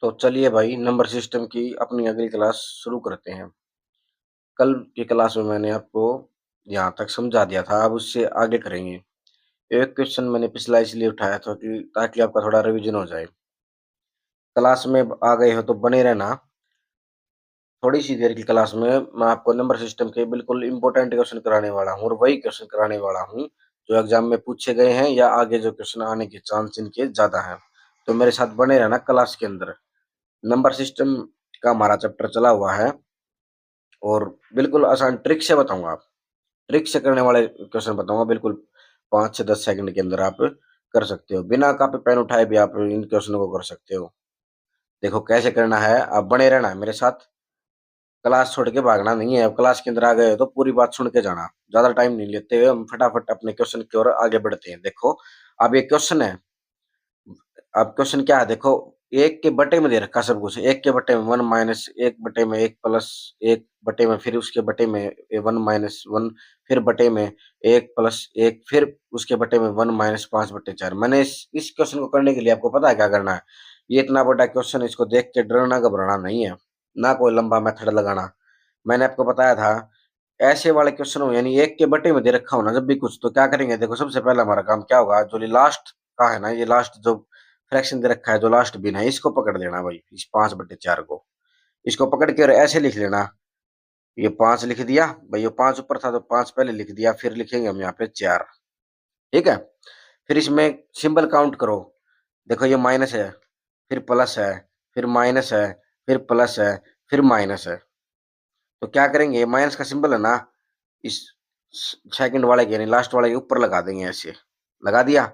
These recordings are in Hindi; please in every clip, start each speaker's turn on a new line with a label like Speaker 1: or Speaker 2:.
Speaker 1: तो चलिए भाई नंबर सिस्टम की अपनी अगली क्लास शुरू करते हैं। कल की क्लास में मैंने आपको यहाँ तक समझा दिया था, अब उससे आगे करेंगे। एक क्वेश्चन मैंने पिछला इसलिए उठाया था कि ताकि आपका थोड़ा रिवीजन हो जाए। क्लास में आ गए हो तो बने रहना। थोड़ी सी देर की क्लास में मैं आपको नंबर सिस्टम के बिल्कुल इंपॉर्टेंट क्वेश्चन कराने वाला हूँ और वही क्वेश्चन कराने वाला हूँ जो एग्जाम में पूछे गए हैं या आगे जो क्वेश्चन आने के चांस इनके ज्यादा हैं। तो मेरे साथ बने रहना क्लास के अंदर। नंबर सिस्टम का हमारा चैप्टर चला हुआ है और बिल्कुल आसान ट्रिक से बताऊंगा। ट्रिक से करने वाले क्वेश्चन बताऊंगा, बिल्कुल 5 से 10 सेकंड के अंदर आप कर सकते हो। बिना कॉपी पेन उठाए भी आप इन क्वेश्चनों को कर सकते हो। देखो कैसे करना है, आप बने रहना है मेरे साथ। क्लास छोड़ के भागना नहीं है। अब क्लास के अंदर आ गए हो तो पूरी बात सुन के जाना। ज्यादा टाइम नहीं लेते हुए हम फटाफट अपने क्वेश्चन की ओर आगे बढ़ते हैं। देखो अब ये क्वेश्चन है। अब क्वेश्चन क्या है देखो, एक के बटे में दे रखा सब कुछ। एक के बटे में वन माइनस एक बटे में एक प्लस एक बटे में फिर उसके बटे में वन माइनस वन, फिर बटे में एक प्लस एक, फिर उसके बटे में वन माइनस 5/4। मैंने इस क्वेश्चन को करने के लिए आपको पता है क्या करना है। ये इतना बड़ा क्वेश्चन, इसको देख के डरना घबराना नहीं है, ना कोई लंबा मेथड लगाना। मैंने आपको बताया था ऐसे वाले क्वेश्चन हो यानी एक के बटे में दे रखा हो ना जब भी कुछ, तो क्या करेंगे देखो, सबसे पहला हमारा काम क्या होगा, जो लास्ट का है ना, ये लास्ट जो फ्रैक्शन दे रखा है, जो लास्ट बिन है, इसको पकड़ लेना भाई, इस 5/4 को। इसको पकड़ के और ऐसे लिख लेना। ये 5 लिख दिया भाई, ये 5 ऊपर था तो 5 पहले लिख दिया, फिर लिखेंगे हम यहाँ पे 4। ठीक है। फिर इसमें सिंबल काउंट करो। देखो ये माइनस है, फिर प्लस है, फिर माइनस है, फिर प्लस है, फिर माइनस है। तो क्या करेंगे, माइनस का सिंबल है ना, इस सेकंड वाले के यानी लास्ट वाले के ऊपर लगा देंगे। ऐसे लगा दिया।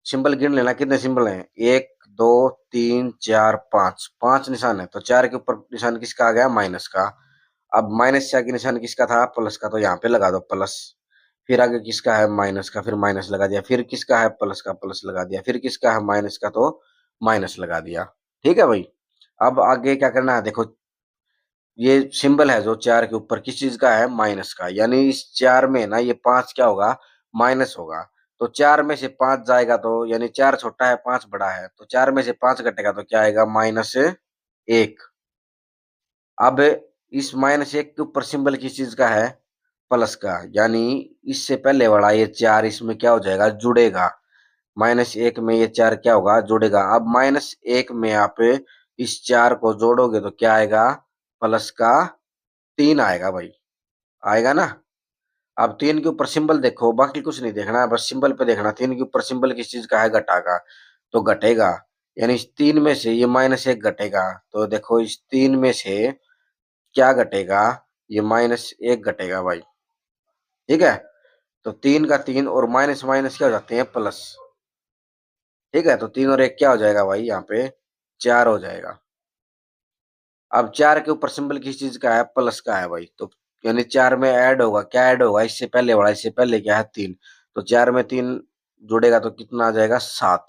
Speaker 1: सिंबल गिन लेना कितने सिंबल हैं, एक दो तीन चार पांच, पांच निशान है तो चार के ऊपर निशान किसका आ गया, माइनस का। अब माइनस से आगे निशान किसका था, प्लस का, तो यहाँ पे लगा दो प्लस। फिर आगे किसका है, माइनस का, फिर माइनस लगा दिया। फिर किसका है, प्लस का, प्लस लगा दिया। फिर किसका है, माइनस का, तो माइनस लगा दिया। ठीक है भाई। अब आगे क्या करना है देखो, ये सिंबल है जो चार के ऊपर, किस चीज का है, माइनस का, यानी इस चार में ना ये पांच क्या होगा, माइनस होगा। तो चार में से पांच जाएगा तो यानी चार छोटा है पांच बड़ा है, तो चार में से पांच घटेगा तो क्या आएगा, -1। अब इस -1 के ऊपर सिंबल किस चीज का है, प्लस का, यानी इससे पहले वाला ये चार इसमें क्या हो जाएगा, जुड़ेगा। -1 में ये चार क्या होगा, जुड़ेगा। अब -1 में आप इस चार को जोड़ोगे तो क्या आएगा, प्लस का 3 आएगा भाई। आएगा ना। अब 3 के ऊपर सिंबल देखो, बाकी कुछ नहीं देखना है, बस सिंबल पे देखना। 3 के ऊपर सिंबल किस चीज का है, घटा का, तो घटेगा। यानी इस 3 में से ये -1 घटेगा, तो देखो इस 3 में से क्या घटेगा, ये -1 घटेगा भाई। ठीक है। तो 3 का 3 और माइनस माइनस क्या हो जाते हैं, प्लस। ठीक है। तो 3 और 1 क्या हो जाएगा भाई, यहाँ पे 4 हो जाएगा। अब 4 के ऊपर सिंबल किस चीज का है, प्लस का है भाई। तो यानी 4 में ऐड होगा, क्या ऐड होगा, इससे पहले वाला, इससे पहले क्या है, 3। तो 4 में 3 जुड़ेगा तो कितना आ जाएगा, 7।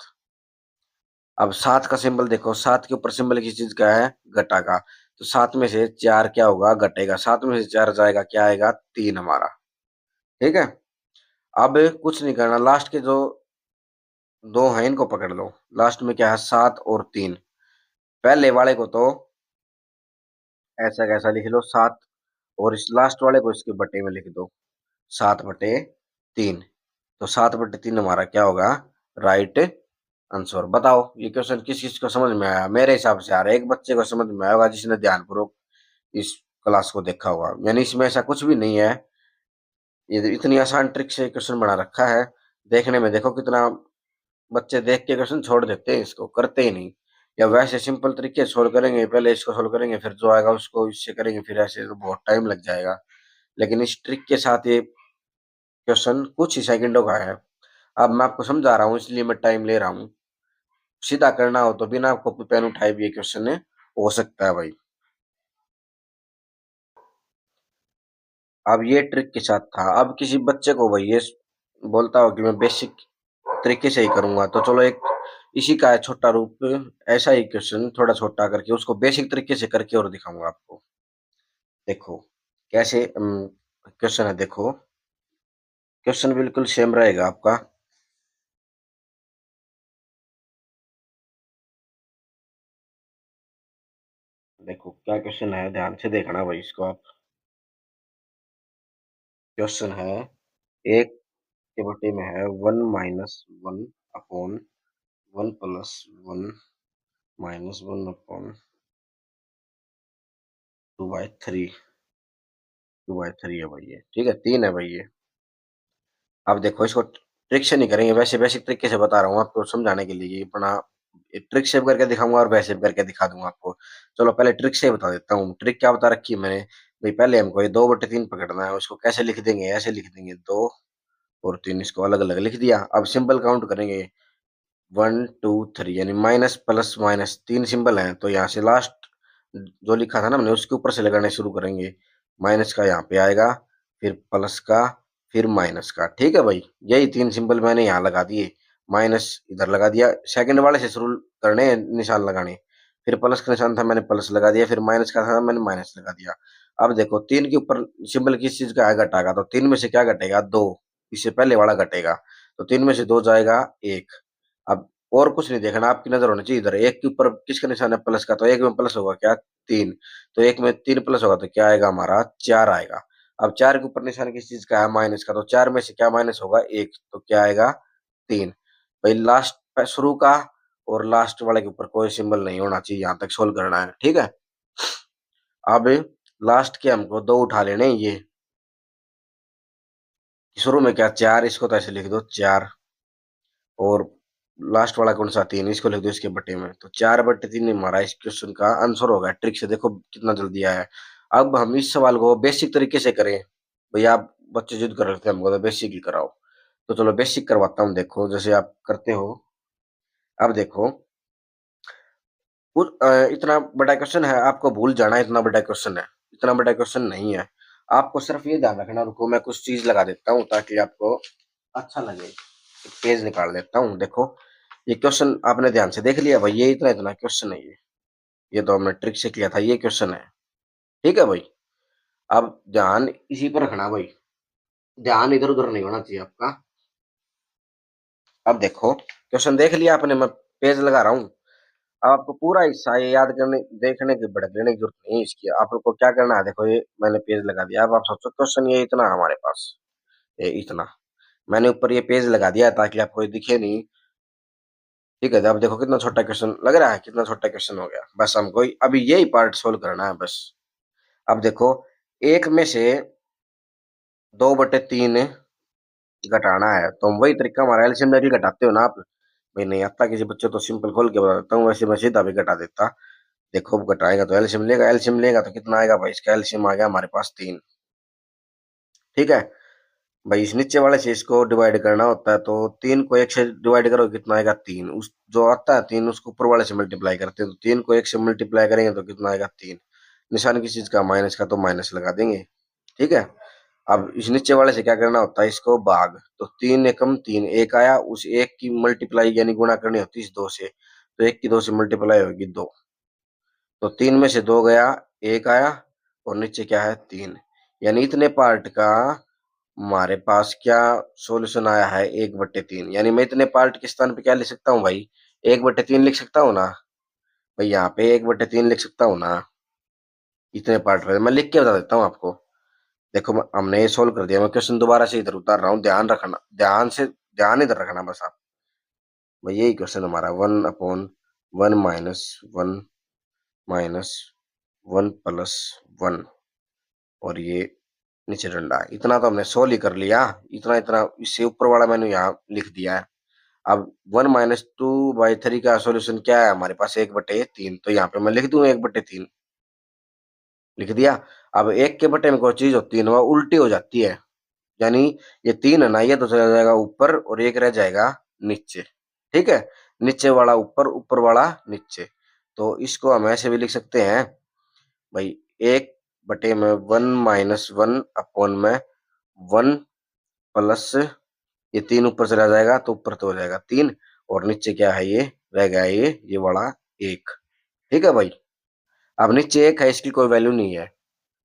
Speaker 1: अब 7 का सिंबल देखो, 7 के ऊपर सिंबल किस चीज का है, घटा का। तो 7 में से 4 क्या होगा, घटेगा। 7 में से 4 जाएगा, क्या आएगा, 3 हमारा। ठीक है। अब कुछ नहीं करना, लास्ट के जो दो हैं इनको पकड़ लो। लास्ट में क्या है, 7 और 3। पहले वाले को तो ऐसा कैसा लिख लो, 7, और इस लास्ट वाले को इसके बटे में लिख दो, 7/3। तो 7/3 हमारा क्या होगा, राइट आंसर। बताओ ये क्वेश्चन किस किस को समझ में आया। मेरे हिसाब से आ रहा है एक बच्चे को समझ में आया होगा जिसने ध्यानपूर्वक इस क्लास को देखा होगा, यानी इसमें ऐसा कुछ भी नहीं है। ये इतनी आसान ट्रिक से क्वेश्चन बना रखा है। देखने में देखो कितना बच्चे देख के क्वेश्चन छोड़ देते हैं, इसको करते ही नहीं। या वैसे सिंपल तरीके से सोल्व करेंगे, पहले इसको सोल्व करेंगे फिर जो आएगा उसको इससे करेंगे, फिर ऐसे तो बहुत टाइम लग जाएगा। लेकिन इस ट्रिक के साथ ये क्वेश्चन कुछ ही सेकंडों का है। अब मैं आपको समझा रहा हूँ इसलिए मैं टाइम ले रहा हूँ। सीधा करना हो तो बिना कॉपी पेन उठाए भी ये क्वेश्चन हो सकता है भाई। अब ये ट्रिक के साथ था। अब किसी बच्चे को भाई ये बोलता हो कि मैं बेसिक तरीके से ही करूंगा, तो चलो एक इसी का है छोटा रूप। ऐसा ही क्वेश्चन थोड़ा छोटा करके उसको बेसिक तरीके से करके और दिखाऊंगा आपको। देखो कैसे क्वेश्चन है। देखो क्वेश्चन बिल्कुल सेम रहेगा आपका। देखो क्या क्वेश्चन है, ध्यान से देखना भाई इसको आप। क्वेश्चन है, एक के बटे में है 1 - 1 अपॉन 1 + 1 -1 अपॉन 2/3। 2/3 है भाई ये, ठीक है, 3 है भाई ये। अब देखो इसको ट्रिक से नहीं करेंगे, वैसे बेसिक तरीके से बता रहा हूँ आपको समझाने के लिए। ये अपना ट्रिक से करके दिखाऊंगा और वैसे भी करके दिखा दूंगा आपको। चलो पहले ट्रिक से बता देता हूँ। ट्रिक क्या बता रखी है मैंने भाई, पहले हमको ये 2/3 पकड़ना है। उसको कैसे लिख देंगे, ऐसे लिख देंगे, 2 और 3 इसको अलग अलग लिख दिया। अब सिंबल काउंट करेंगे, 1 2 3, यानी माइनस प्लस माइनस 3 सिंबल हैं, तो यहाँ से लास्ट जो लिखा था ना मैंने उसके ऊपर से लगाने शुरू करेंगे। माइनस का यहाँ पे आएगा, फिर प्लस का, फिर माइनस का, ठीक है भाई। यही 3 सिंबल मैंने यहाँ लगा दिए। माइनस इधर लगा दिया, सेकंड वाले से शुरू करने हैं निशान लगाने। फिर प्लस का निशान था, मैंने प्लस लगा दिया, फिर माइनस का था, मैंने माइनस लगा दिया। अब देखो 3 के ऊपर सिंबल किस चीज का है, घटाएगा, तो 3 में से क्या घटेगा, 2। इससे पहले वाला घटेगा, तो 3 में से 2 जाएगा 1। अब और कुछ नहीं देखना, आपकी नजर होनी चाहिए इधर। एक के ऊपर किसका निशान है, प्लस का, तो एक में प्लस होगा क्या, 3। तो एक में 3 प्लस होगा तो क्या आएगा हमारा, 4 आएगा। अब 4 के ऊपर निशान किस चीज का है, माइनस का, तो 4 में से क्या माइनस होगा, 1, तो क्या आएगा, 3। भाई लास्ट शुरू का और लास्ट वाले के ऊपर कोई सिंबल नहीं होना चाहिए, यहां तक सोल्व करना है, ठीक है। अब लास्ट के हमको 2 उठा लेने, ये शुरू में क्या 4, इसको तो ऐसे लिख दो 4, और लास्ट वाला कौन सा, 3, इसको लिख दो इसके बटे में, तो 4/3 हमारा इस क्वेश्चन का आंसर होगा। ट्रिक से देखो कितना जल्दी आया है। अब हम इस सवाल को बेसिक तरीके से करें। भैया आप बच्चे जिद कर रहे थे हमको तो बेसिक ही कराओ, तो चलो बेसिक करवाता हूँ। देखो जैसे आप करते हो, अब देखो इतना बड़ा क्वेश्चन है, आपको भूल जाना है इतना बड़ा क्वेश्चन है। इतना बड़ा क्वेश्चन नहीं है, आपको सिर्फ ये ध्यान रखना। रुको मैं कुछ चीज लगा देता हूँ ताकि आपको अच्छा लगे। एक पेज निकाल देता हूँ, देखो ये क्वेश्चन आपने ध्यान से देख लिया भाई, ये इतना इतना क्वेश्चन है ये तो हमने ट्रिक से किया था, ये क्वेश्चन है, ठीक है भाई। अब ध्यान इसी पर रखना भाई, ध्यान इधर उधर नहीं होना चाहिए आपका। अब देखो क्वेश्चन देख लिया आपने, मैं पेज लगा रहा हूँ। अब आपको पूरा हिस्सा ये याद करने देखने की भड़क लेने की जरूरत नहीं है इसकी। आपको क्या करना है, देखो ये मैंने पेज लगा दिया। अब आप सोचो क्वेश्चन ये इतना है हमारे पास, ये इतना मैंने ऊपर ये पेज लगा दिया है ताकि आपको ये दिखे नहीं, ठीक है। अब देखो कितना छोटा क्वेश्चन लग रहा है, कितना छोटा क्वेश्चन हो गया। बस हमको अभी यही पार्ट सोल्व करना है बस। अब देखो एक में से 2/3 घटाना है, तो वही तरीका हमारा एलसीएम लेके घटाते हो ना आप। भाई नहीं आता किसी बच्चे तो सिंपल खोल के बता देता हूँ, वैसे मैं सीधा भी घटा देता। देखो अब घटाएगा तो एलसीएम लेगा, एलसीएम लेगा तो कितना आएगा भाई, इसका एलसीएम आ गया हमारे पास 3, ठीक है भाई। इस नीचे वाले से इसको डिवाइड करना होता है, तो 3 को 1 से डिवाइड करो कितना आएगा, 3। उस जो आता है 3 उसको ऊपर वाले से मल्टीप्लाई करते हैं, तो 3 को 1 से मल्टीप्लाई करेंगे तो कितना आएगा, 3। निशान किस चीज का, माइनस का, तो माइनस लगा देंगे, ठीक है। अब इस नीचे वाले से क्या करना होता है, इसको भाग, तो 3 एकम 3, एक आया, उस एक की मल्टीप्लाई यानी गुणा करनी होती है इस 2 से, तो एक की 2 से मल्टीप्लाई होगी 2, तो 3 में से 2 गया, एक आया, और नीचे क्या है, 3। यानी इतने पार्ट का हमारे पास क्या सॉल्यूशन आया है, 1/3। यानी मैं इतने पार्ट के स्थान पे क्या लिख सकता हूँ भाई, 1/3 लिख सकता हूँ ना भाई, यहाँ पे 1/3 लिख सकता हूँ ना। इतने पार्ट में मैं लिख के बता देता हूँ आपको। देखो हमने ये सोल्व कर दिया, मैं क्वेश्चन दोबारा से इधर उतार रहा हूँ, ध्यान रखना, ध्यान इधर रखना बस आप। भाई यही क्वेश्चन हमारा, 1/1 - 1 - 1 + 1 और ये नीचे डंडा। इतना तो हमने सोल्व ही कर लिया, इतना इतना इससे ऊपर वाला मैंने यहाँ लिख दिया है। अब 1 - 2/3 का सॉल्यूशन क्या है हमारे पास, 1/3, तो यहाँ पे मैं लिख दूं 1/3, लिख दिया। अब एक के बटे में कोई चीज होती है ना वो उल्टी हो जाती है, यानी ये 3 है ना, ये तो चला जाएगा ऊपर और एक रह जाएगा नीचे, ठीक है। नीचे वाला ऊपर, ऊपर वाला नीचे, तो इसको हम ऐसे भी लिख सकते हैं भाई, 1/में 1 - 1 अपॉन में 1 प्लस, ये 3 ऊपर चला जाएगा तो ऊपर तो हो जाएगा 3, और नीचे क्या है, ये रह गया ये वाला 1, ठीक है भाई। अब नीचे 1 है, इसकी कोई वैल्यू नहीं है,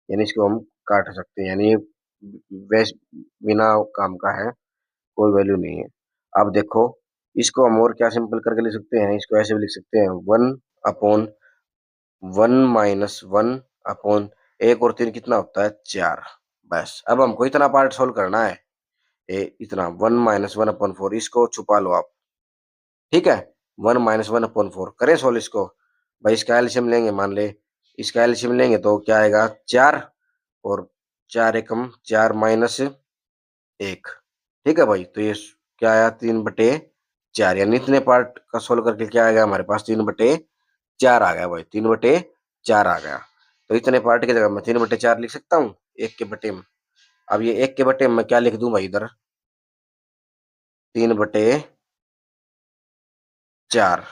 Speaker 1: यानी इसको हम काट सकते हैं, यानी वैस बिना काम का है, कोई वैल्यू नहीं है। अब देखो इसको हम और क्या सिंपल करके लिख सकते हैं, इसको ऐसे भी लिख सकते हैं, 1 अपॉन 1 माइनस 1 अपॉन 1 और 3 कितना होता है 4। बस अब हमको इतना पार्ट सोल्व करना है। इतना 1 माइनस 1 अपॉन 4 इसको छुपा लो आप। ठीक है, 1 माइनस 1 अपॉन 4 करें सोल्व इसको। भाई इसका एलसीएम लेंगे, मान ले इसका एलसीएम लेंगे तो क्या आएगा 4 और 4 एकम 4 माइनस 1। ठीक है भाई, तो ये क्या आया 3/4, यानी इतने पार्ट का सोल्व करके क्या आएगा हमारे पास 3/4 आ गया भाई, 3/4 आ गया। तो इतने पार्ट की जगह मैं 3/4 लिख सकता हूँ एक के बटे में। अब ये एक के बटे में मैं क्या लिख दूं भाई इधर 3/4।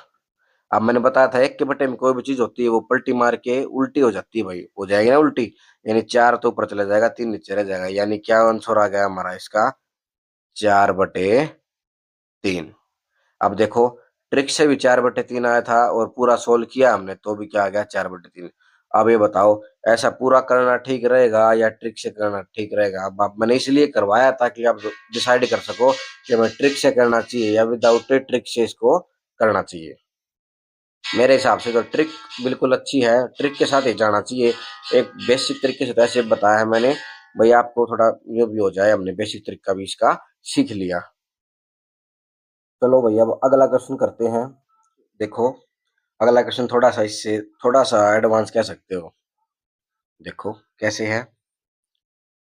Speaker 1: अब मैंने बताया था एक के बटे में कोई भी चीज होती है वो पलटी मार के उल्टी हो जाती है भाई, हो जाएगी ना उल्टी, यानी 4 तो ऊपर चला जाएगा 3 नीचे रह जाएगा, यानी क्या आंसर आ गया हमारा इसका 4/3। अब देखो ट्रिक से भी 4/3 आया था और पूरा सोल्व किया हमने तो भी क्या आ गया 4/3। अब ये बताओ ऐसा पूरा करना ठीक रहेगा या ट्रिक से करना ठीक रहेगा। अब आप मैंने इसलिए करवाया ताकि आप डिसाइड कर सको कि हमें ट्रिक से करना चाहिए या विदाउट ट्रिक से इसको करना चाहिए। मेरे हिसाब से तो ट्रिक बिल्कुल अच्छी है, ट्रिक के साथ ही जाना चाहिए। एक बेसिक तरीके से तो ऐसे बताया है मैंने भाई, आपको थोड़ा ये भी हो जाए, हमने बेसिक ट्रिक का भी इसका सीख लिया। चलो भैया अब अगला क्वेश्चन करते हैं। देखो अगला क्वेश्चन थोड़ा सा इससे थोड़ा सा एडवांस कह सकते हो। देखो कैसे है,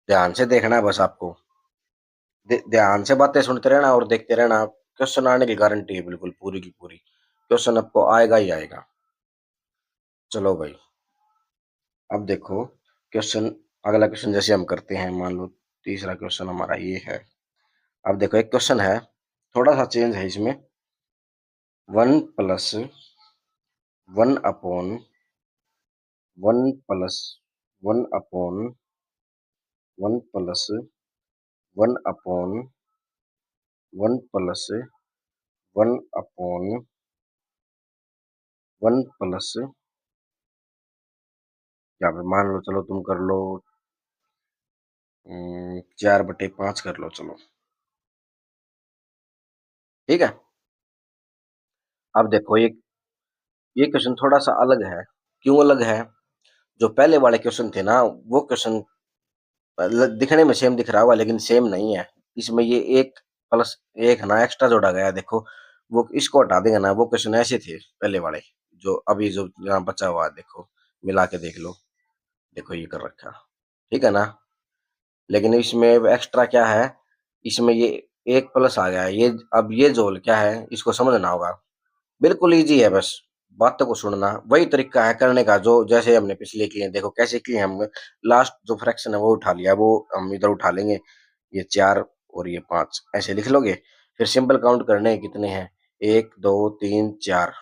Speaker 1: ध्यान से देखना है बस आपको। ध्यान से बातें सुनते रहना और देखते रहना, क्वेश्चन आने की गारंटी है बिल्कुल पूरी की पूरी, क्वेश्चन आपको आएगा ही आएगा। चलो भाई अब देखो क्वेश्चन, अगला क्वेश्चन जैसे हम करते हैं, मान लो तीसरा क्वेश्चन हमारा ये है। अब देखो एक क्वेश्चन है थोड़ा सा चेंज है इसमें, 1 plus 1 upon 1 plus 1 upon 1 plus क्या मान लो, चलो तुम कर लो 4/5 कर लो चलो। ठीक है, अब देखो ये क्वेश्चन थोड़ा सा अलग है। क्यों अलग है, जो पहले वाले क्वेश्चन थे ना वो क्वेश्चन दिखने में सेम दिख रहा होगा लेकिन सेम नहीं है। इसमें ये 1 प्लस 1 ना एक्स्ट्रा जोड़ा गया है। देखो वो इसको हटा देंगे ना, वो क्वेश्चन ऐसे थे पहले वाले, जो अभी जो यहाँ बचा हुआ है देखो मिला के देख लो। देखो ये कर रखा, ठीक है ना, लेकिन इसमें एक्स्ट्रा क्या है, इसमें ये 1 प्लस आ गया है। ये अब ये जोल क्या है इसको समझना होगा, बिल्कुल इजी है, बस बातों को सुनना। वही तरीका है करने का जो जैसे हमने पिछले किए हैं। देखो कैसे किए हम, लास्ट जो फ्रैक्शन है वो उठा लिया, वो हम इधर उठा लेंगे, ये 4 और ये 5 ऐसे लिख लोगे। फिर सिंबल काउंट करने हैं कितने हैं, 1 2 3 4,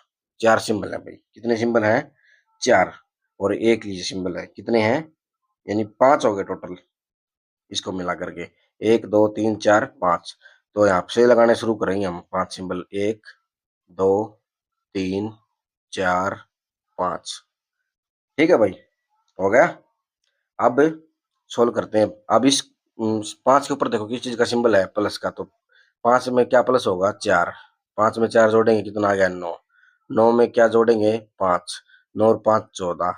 Speaker 1: 4 सिंबल है भाई। कितने सिंबल हैं 4, और एक ये सिंबल है, कितने हैं यानी 5 हो गए टोटल इसको मिला करके, 1 2 3 4 5। तो यहाँ से लगाने शुरू करेंगे हम 5 सिंबल, 1 2 3 4 5। ठीक है भाई, हो गया। अब सोल्व करते हैं। अब इस 5 के ऊपर देखो किस चीज का सिंबल है, प्लस का, तो 5 में क्या प्लस होगा 4, 5 में 4 जोड़ेंगे कितना आ गया 9, 9 में क्या जोड़ेंगे 5, 9 और 5 14,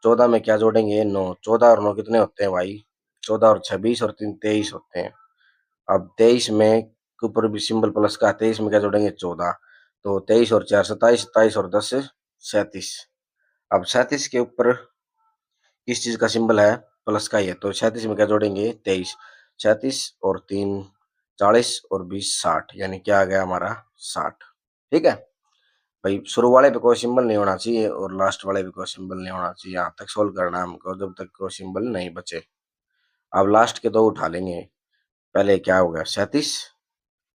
Speaker 1: 14 में क्या जोड़ेंगे 9, 14 और 9 कितने होते हैं भाई 14 और 26 और 3 23 होते हैं। अब 23 में के ऊपर भी सिंबल प्लस का, 23 में क्या जोड़ेंगे 14, तो 23 और 4 27, 27 और 10 37। अब 37 के ऊपर किस चीज का सिंबल है, प्लस का ही है, तो 37 में क्या जोड़ेंगे 23, 37 और 3 40 और 20 60, यानी क्या आ गया हमारा 60। ठीक है भाई, शुरू वाले पे कोई सिंबल नहीं होना चाहिए और लास्ट वाले पे कोई सिंबल नहीं होना चाहिए, यहाँ तक सोल्व करना है हमको जब तक कोई सिंबल नहीं बचे। अब लास्ट के दो उठा लेंगे, पहले क्या हो गया 37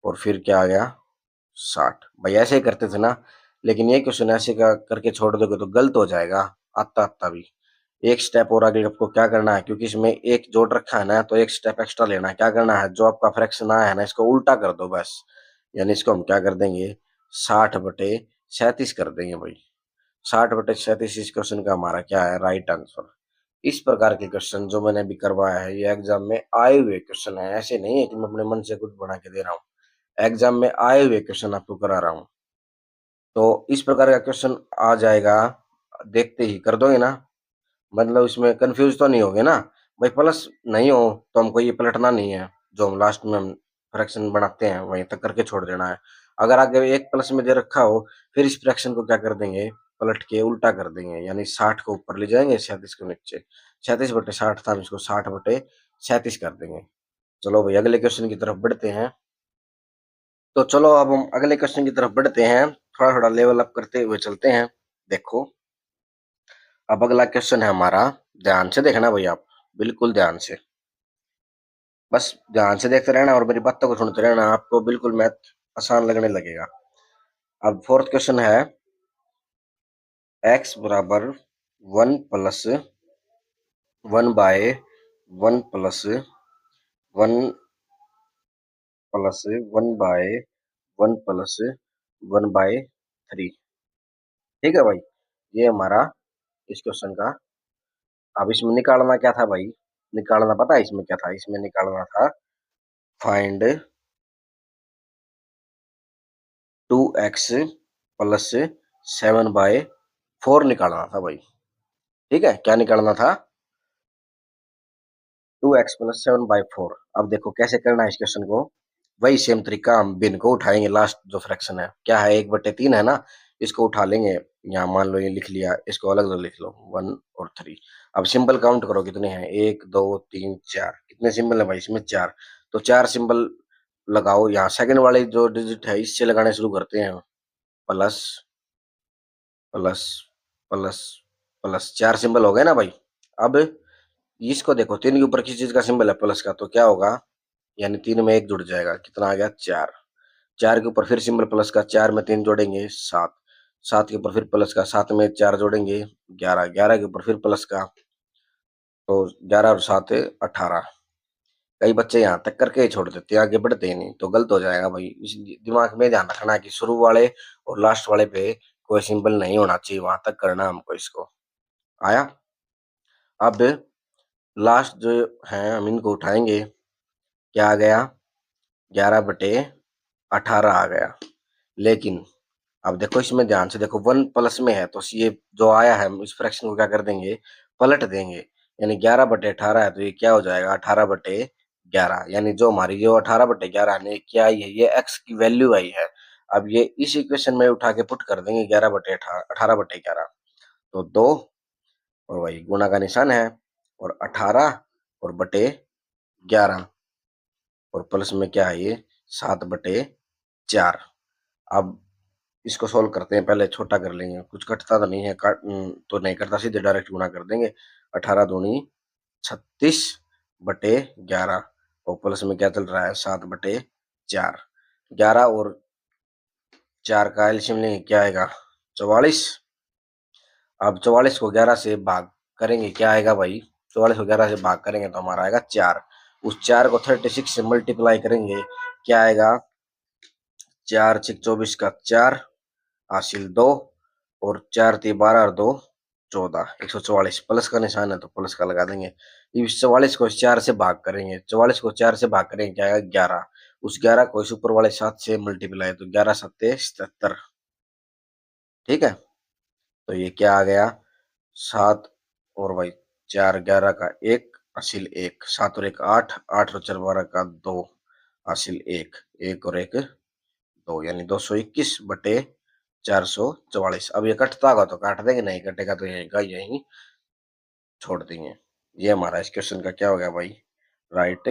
Speaker 1: और फिर क्या आ गया 60। भाई ऐसे ही करते थे ना, लेकिन ये क्वेश्चन ऐसे का करके छोड़ दोगे तो गलत हो जाएगा, आता आता भी। एक स्टेप और आगे आपको क्या करना है, क्योंकि इसमें एक जोड़ रखा है ना, तो एक स्टेप एक्स्ट्रा लेना है। क्या करना है, जो आपका फ्रैक्शन आया है ना इसको उल्टा कर दो बस, यानी इसको हम क्या कर देंगे 60/37 कर देंगे भाई। 60/37 इस क्वेश्चन का हमारा क्या है राइट आंसर। इस प्रकार के क्वेश्चन जो मैंने अभी करवाया है ये एग्जाम में आए हुए क्वेश्चन है, ऐसे नहीं है कि मैं अपने मन से कुछ बना के दे रहा हूँ, एग्जाम में आए हुए क्वेश्चन आपको करा रहा हूँ। तो इस प्रकार का क्वेश्चन आ जाएगा देखते ही कर दोगे ना? मतलब इसमें कन्फ्यूज़ तो नहीं होगे ना? भाई प्लस नहीं हो तो हमको ये पलटना नहीं है, जो हम लास्ट में हम फ्रैक्शन बनाते हैं वहीं तक करके छोड़ देना है। अगर आगे एक प्लस में दे रखा हो, फिर इस फ्रैक्शन को क्या कर देंगे, पलट के उल्टा कर देंगे, यानी 60 को ऊपर ले जाएँगे, 37 को नीचे। 37/60 था, हम इसको 60/37 कर देंगे। चलो भई अगले क्वेश्चन की तरफ बढ़ते हैं। तो चलो अब हम अगले क्वेश्चन की तरफ बढ़ते हैं, थोड़ा-थोड़ा लेवल अप करते हुए चलते हैं। देखो, अब अगला क्वेश्चन है हमारा, ध्यान से देखना भई आप, बिल्कुल ध्यान से। बस ध्यान से देखते रहना और मेरी बातों को सुनते रहना, आपको बिल्कुल मैथ आसान लगने लगेगा। अब फोर्थ क्वेश्चन है, x बराबर 1 plus 1 by 1 plus 1 plus 1 by 1 plus 1 by 3। ठीक है भाई, ये हमारा इस क्वेश्चन का। अब इसमें निकालना क्या था भाई? निकालना पता है इसमें क्या था? इसमें निकालना था फाइंड 2x प्लस 7/4 निकालना था भाई। ठीक है, क्या निकालना था? 2x plus 7/4। अब देखो कैसे करना है इस क्वेश्चन को। वही सेम तरीका, हम भिन्न को उठाएंगे, लास्ट जो फ्रैक्शन है क्या है, 1/3 है ना, इसको उठा लेंगे। यहाँ मान लो ये लिख लिया, इसको अलग अलग लिख लो, 1 और 3। अब सिंबल काउंट करो कितने हैं, 1 2 3 4। कितने सिंबल है भाई इसमें? 4। तो 4 सिंबल लगाओ। यहाँ सेकंड वाले जो डिजिट है इससे लगाने शुरू करते हैं। Plus plus plus plus, 4 symbol हो गए ना भाई। अब इसको देखो, 3 के ऊपर किस चीज का सिंबल है? प्लस का, तो क्या होगा, यानी 3 में 1 जुड़ जाएगा, कितना आ गया? 4। 4 के ऊपर फिर सिंबल प्लस का, 4 में 3 जोड़ेंगे 7। 7 के ऊपर फिर प्लस का, 7 में 4 जोड़ेंगे 11। 11 के ऊपर फिर प्लस का, तो 11 और 7 18। कई बच्चे यहाँ तक करके ही छोड़ देते हैं, आगे बढ़ते ही नहीं, तो गलत हो जाएगा भाई। इस दिमाग में ध्यान रखना कि शुरू वाले और लास्ट वाले पे कोई सिंबल नहीं होना चाहिए, वहां तक करना हमको इसको। आया? अब लास्ट जो है हम इनको उठाएंगे, क्या आ गया? 11/18 आ गया। लेकिन अब देखो इसमें ध्यान से देखो, 1 प्लस में है तो ये जो आया है हम इस फ्रैक्शन को क्या कर देंगे? पलट देंगे। यानी 11/18 है तो ये क्या हो जाएगा? 18/11। यानी जो हमारी जो 18/11 ने क्या आई है, ये x की वैल्यू आई है। अब ये इस इक्वेशन में उठा के पुट कर देंगे, 11/18 18/11। तो 2 और वही गुणा का निशान है, और 18 और बटे 11, और प्लस में क्या है ये? 7/4। अब इसको सोल्व करते हैं, पहले छोटा कर लेंगे, कुछ कटता तो नहीं है, तो नहीं कटता, सीधे डायरेक्ट गुणा कर देंगे। 18 दूनी 36/11, और प्लस में क्या चल रहा है? 7/4। 11 और 4 का एलसीएम लेंगे, क्या आएगा? 44। अब 44 को 11 से भाग करेंगे, क्या आएगा भाई? 44 को 11 से भाग करेंगे तो हमारा आएगा 4। उस 4 को 36 से मल्टीप्लाई करेंगे, क्या आएगा? 4 6 24 का 4 हासिल 2, और 4 3 12 और 2 14, 144। प्लस का निशान है तो प्लस का लगा देंगे। इस 44 को 4 से भाग करेंगे, 44 को 4 से भाग करेंगे, क्या आएगा? 11। उस 11 को इस ऊपर वाले 7 से मल्टीप्लाई, तो 11 सत्ते 77। ठीक है, तो ये क्या आ गया? 7 और भाई 4 11 का 1 हासिल 1, 7 और 1 8, 8 और 4 12 का 2 हासिल 1, 1 और 1 2, यानी 221/444। अब ये कटता होगा तो काट देंगे, नहीं कटेगा तो यहीं का यहीं छोड़ देंगे। ये हमारा इस क्वेश्चन का क्या हो गया भाई? राइट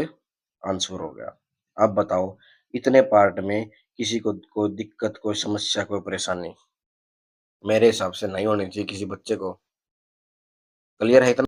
Speaker 1: आंसर हो गया। अब बताओ, इतने पार्ट में किसी को कोई दिक्कत, कोई समस्या, कोई परेशानी? मेरे हिसाब से नहीं होनी चाहिए किसी बच्चे को। क्लियर है इतना?